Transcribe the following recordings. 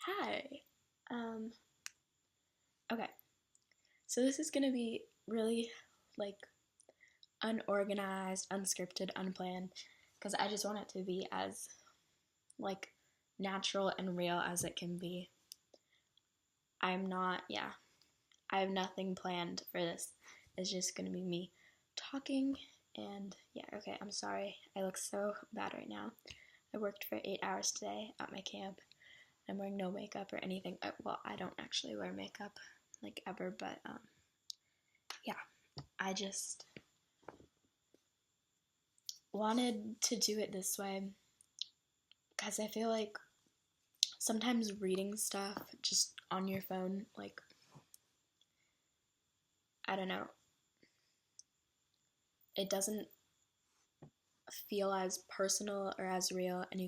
Hi. Um, okay. So this is gonna be really like unorganized, unscripted, unplanned because I just want it to be as like natural and real as it can be. I have nothing planned for this. It's just gonna be me talking and yeah, okay, I'm sorry. I look so bad right now. I worked for 8 hours today at my camp. I'm wearing no makeup or anything. Well, I don't actually wear makeup like ever, but yeah, I just wanted to do it this way because I feel like sometimes reading stuff just on your phone, like, I don't know, it doesn't feel as personal or as real, and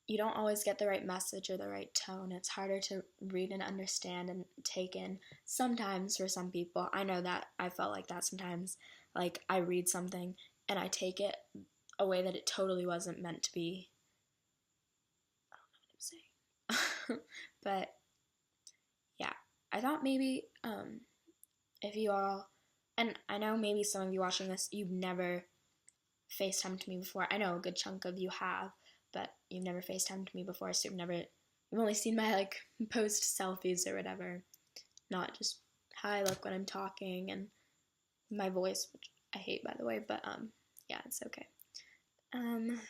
you don't always get the right message or the right tone. It's harder to read and understand and take in sometimes for some people. I know that I felt like that sometimes. Like, I read something and I take it a way that it totally wasn't meant to be. I don't know what I'm saying. But yeah, I thought maybe if you all, and I know maybe some of you watching this, you've never FaceTimed me before. I know a good chunk of you have, but you've never FaceTimed me before, so you've only seen my like post selfies or whatever, not just how I look when I'm talking and my voice, which I hate by the way, but yeah, it's okay. And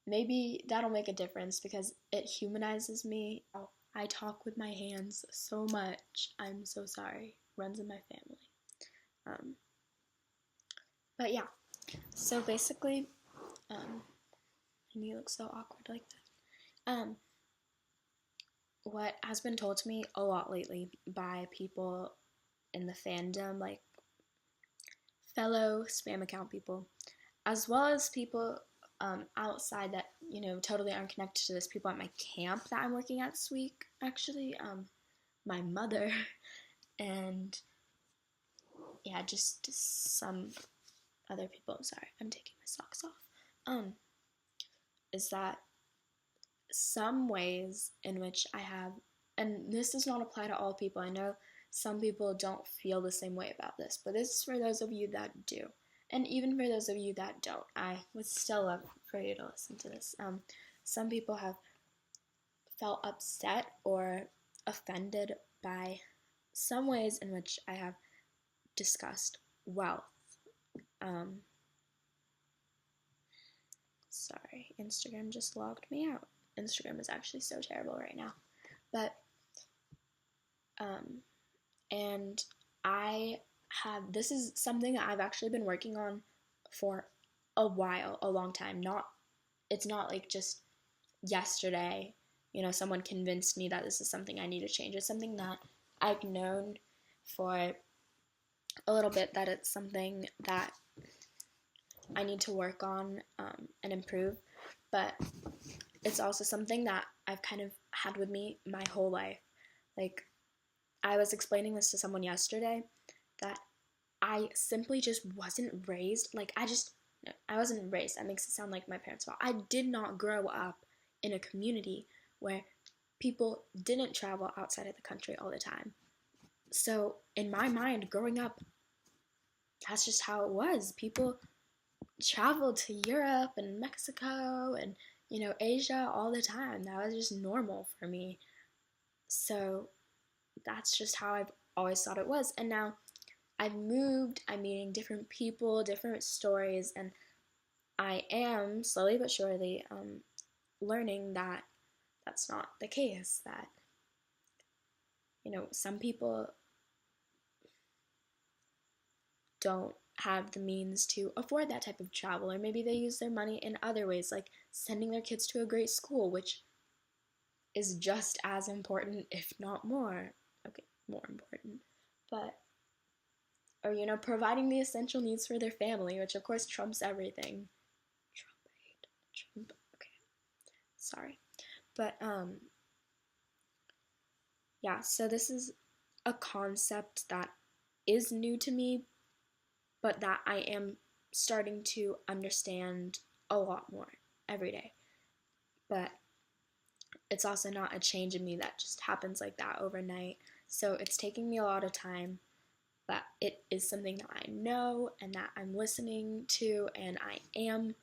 maybe that'll make a difference because it humanizes me. Oh, I talk with my hands so much. I'm so sorry. Runs in my family. Um, but yeah, so basically, um, and you look so awkward like that. What has been told to me a lot lately by people in the fandom, like fellow spam account people, as well as people outside that totally aren't connected to this. People at my camp that I'm working at this week, actually, my mother, and yeah, just some other people. I'm sorry, I'm taking my socks off. Is that some ways in which I have, and this does not apply to all people. I know some people don't feel the same way about this, but this is for those of you that do. And even for those of you that don't, I would still love for you to listen to this. Some people have felt upset or offended by some ways in which I have discussed wealth. Sorry, Instagram just logged me out. Instagram is actually so terrible right now. But, and this is something that I've actually been working on for a while, a long time. It's not like just yesterday, someone convinced me that this is something I need to change. It's something that I've known for a little bit, that it's something that I need to work on and improve, but it's also something that I've kind of had with me my whole life. Like, I was explaining this to someone yesterday, that I simply just wasn't raised, I wasn't raised, that makes it sound like my parents' fault. I did not grow up in a community where people didn't travel outside of the country all the time. So, in my mind, growing up, that's just how it was. People traveled to Europe and Mexico and, Asia all the time. That was just normal for me. So, that's just how I've always thought it was. And now I've moved, I'm meeting different people, different stories, and I am slowly but surely learning that that's not the case. That, some people don't have the means to afford that type of travel, or maybe they use their money in other ways, like sending their kids to a great school, which is just as important, if not more. Okay, more important. But, or, providing the essential needs for their family, which of course trumps everything. Trump, okay, sorry. But, yeah, so this is a concept that is new to me, but that I am starting to understand a lot more. every day. But it's also not a change in me that just happens like that overnight. So it's taking me a lot of time, but it is something that I know and that I'm listening to and I am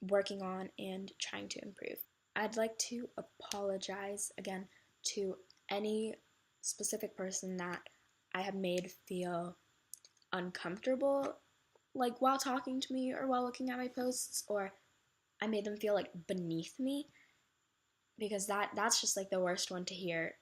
working on and trying to improve. I'd like to apologize again to any specific person that I have made feel uncomfortable, like while talking to me or while looking at my posts, or I made them feel like beneath me, because that's just like the worst one to hear,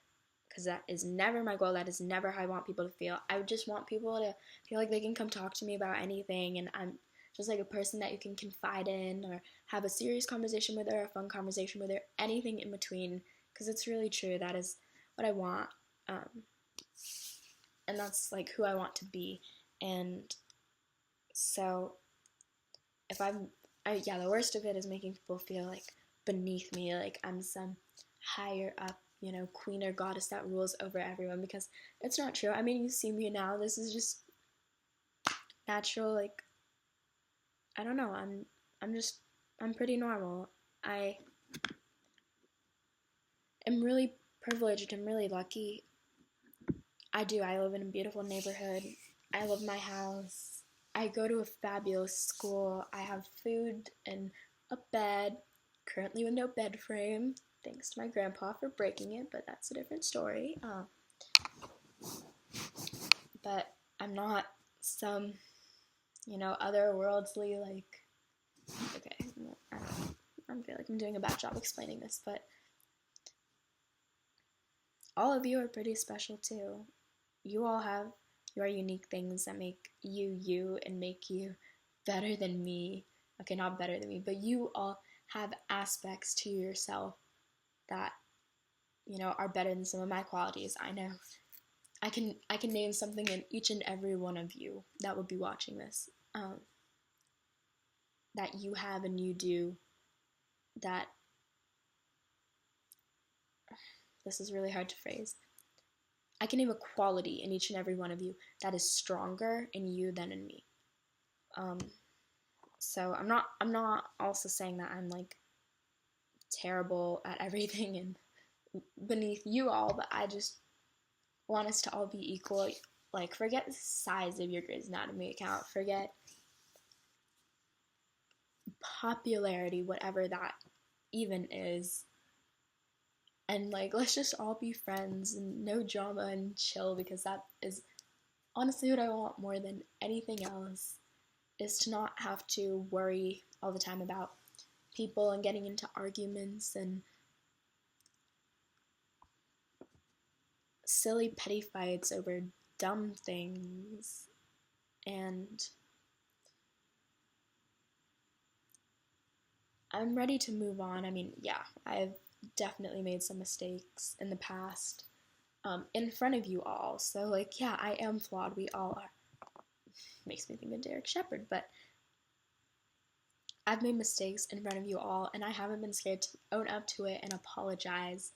because that is never my goal. That is never how I want people to feel. I just want people to feel like they can come talk to me about anything, and I'm just like a person that you can confide in or have a serious conversation with or a fun conversation with or anything in between, because it's really true. That is what I want, and that's like who I want to be. And so if the worst of it is making people feel like beneath me, like I'm some higher up, queen or goddess that rules over everyone, because it's not true. I mean, you see me now, this is just natural, like, I don't know, I'm pretty normal. I am really privileged, I'm really lucky. I live in a beautiful neighborhood, I love my house, I go to a fabulous school, I have food and a bed, currently with no bed frame, thanks to my grandpa for breaking it, but that's a different story. But I'm not some, otherworldly, like, okay, I feel like I'm doing a bad job explaining this, but all of you are pretty special too. You all have your unique things that make you you and make you better than me. Okay, not better than me, but you all have aspects to yourself that, are better than some of my qualities. I know. I can name something in each and every one of you that will be watching this, that you have and you do, that, this is really hard to phrase. I can name a quality in each and every one of you that is stronger in you than in me. So I'm not also saying that I'm like terrible at everything and beneath you all, but I just want us to all be equal. Like, forget the size of your Grey's Anatomy account, forget popularity, whatever that even is, and like, let's just all be friends and no drama and chill, because that is honestly what I want more than anything else, is to not have to worry all the time about people and getting into arguments and silly petty fights over dumb things. And I'm ready to move on. I mean, yeah, I've definitely made some mistakes in the past, in front of you all. So, like, yeah, I am flawed. We all are. Makes me think of Derek Shepherd, but I've made mistakes in front of you all, and I haven't been scared to own up to it and apologize.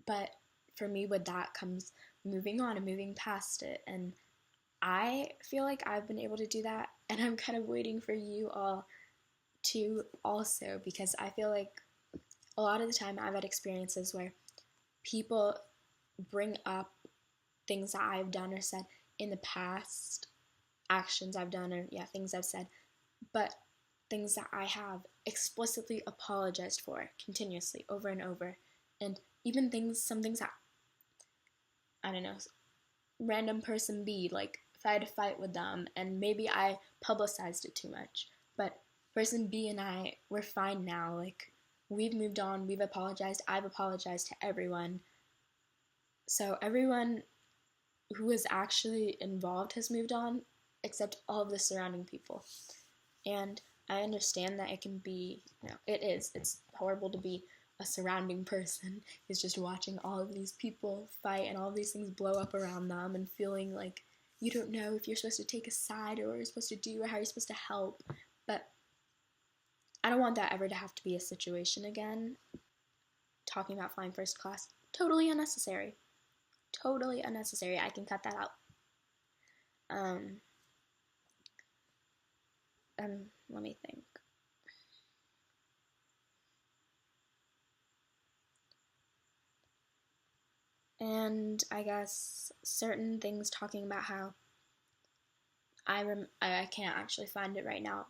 But for me, with that comes moving on and moving past it. And I feel like I've been able to do that, and I'm kind of waiting for you all to also, because I feel like a lot of the time I've had experiences where people bring up things that I've done or said in the past, actions I've done, or things I've said, but things that I have explicitly apologized for continuously over and over. And even some things that, I don't know, random person B, like if I had a fight with them and maybe I publicized it too much, but person B and I, we're fine now. Like, we've moved on, we've apologized, I've apologized to everyone. So everyone who is actually involved has moved on, except all of the surrounding people. And I understand that it can be, it's horrible to be a surrounding person who's just watching all of these people fight and all of these things blow up around them and feeling like you don't know if you're supposed to take a side or what you're supposed to do or how you're supposed to help. But I don't want that ever to have to be a situation again. Talking about flying first class, totally unnecessary. Totally unnecessary. I can cut that out. Let me think. I guess, certain things talking about how I can't actually find it right now,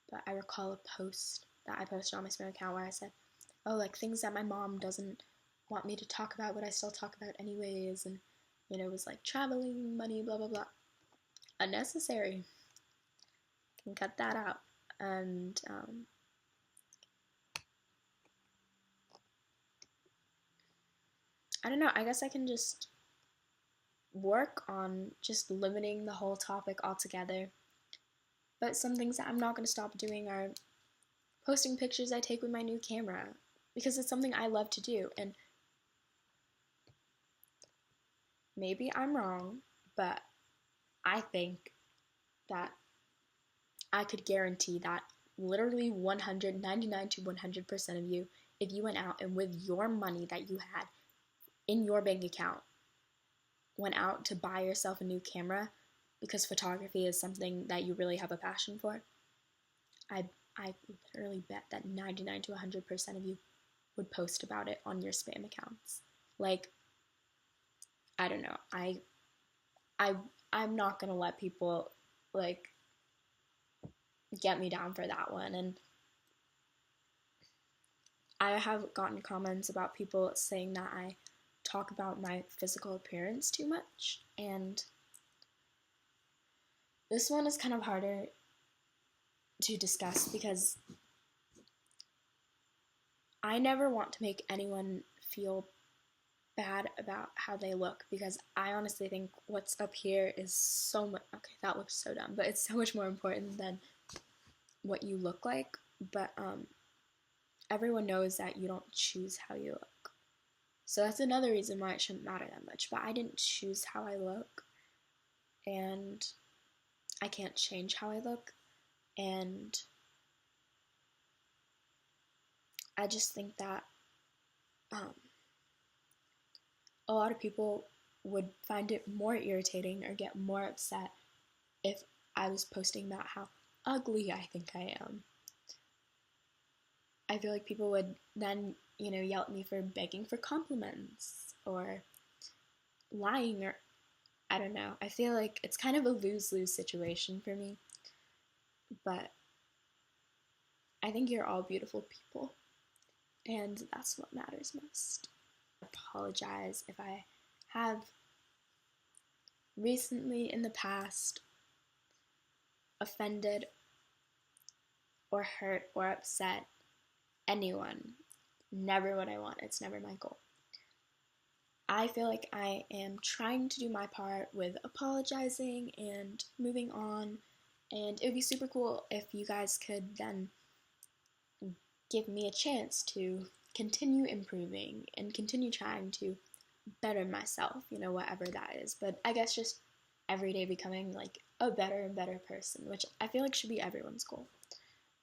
but I recall a post that I posted on my Spam account where I said, oh, like things that my mom doesn't want me to talk about, but I still talk about anyways, and it was like traveling, money, blah blah blah. Unnecessary. Can cut that out. And I don't know, I guess I can just work on just limiting the whole topic altogether. But some things that I'm not going to stop doing are posting pictures I take with my new camera, because it's something I love to do. And maybe I'm wrong, but I think that I could guarantee that literally 199 to 100% of you, if you went out and with your money that you had in your bank account, went out to buy yourself a new camera because photography is something that you really have a passion for, I literally bet that 99 to 100% of you would post about it on your spam accounts. Like, I don't know. I'm not gonna let people like get me down for that one. And I have gotten comments about people saying that I talk about my physical appearance too much, and this one is kind of harder to discuss because I never want to make anyone feel bad about how they look, because I honestly think what's up here is so much, okay, that looks so dumb, but it's so much more important than what you look like. But everyone knows that you don't choose how you look. So that's another reason why it shouldn't matter that much. But I didn't choose how I look, and I can't change how I look. And I just think that a lot of people would find it more irritating or get more upset if I was posting about how ugly I think I am. I feel like people would then, yell at me for begging for compliments or lying, or I don't know. I feel like it's kind of a lose-lose situation for me. But I think you're all beautiful people, and that's what matters most. I apologize if I have recently in the past offended or hurt or upset anyone. Never what I want. It's never my goal. I feel like I am trying to do my part with apologizing and moving on, and it would be super cool if you guys could then give me a chance to continue improving and continue trying to better myself, whatever that is. But I guess just every day becoming like a better and better person, which I feel like should be everyone's goal.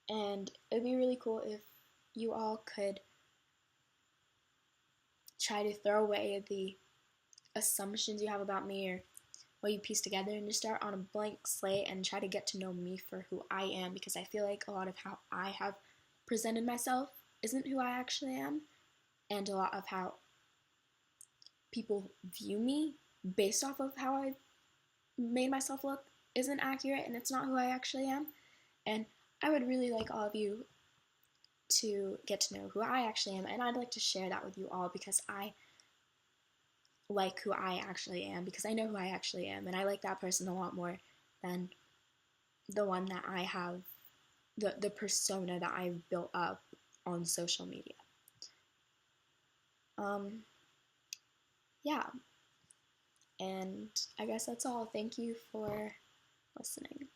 And it'd be really cool if you all could try to throw away the assumptions you have about me or what you piece together and just start on a blank slate and try to get to know me for who I am, because I feel like a lot of how I have presented myself isn't who I actually am, and a lot of how people view me based off of how I made myself look isn't accurate, and it's not who I actually am. And I would really like all of you to get to know who I actually am, and I'd like to share that with you all, because I like who I actually am, because I know who I actually am, and I like that person a lot more than the one that I have, the persona that I've built up on social media. Yeah, and I guess that's all. Thank you for listening.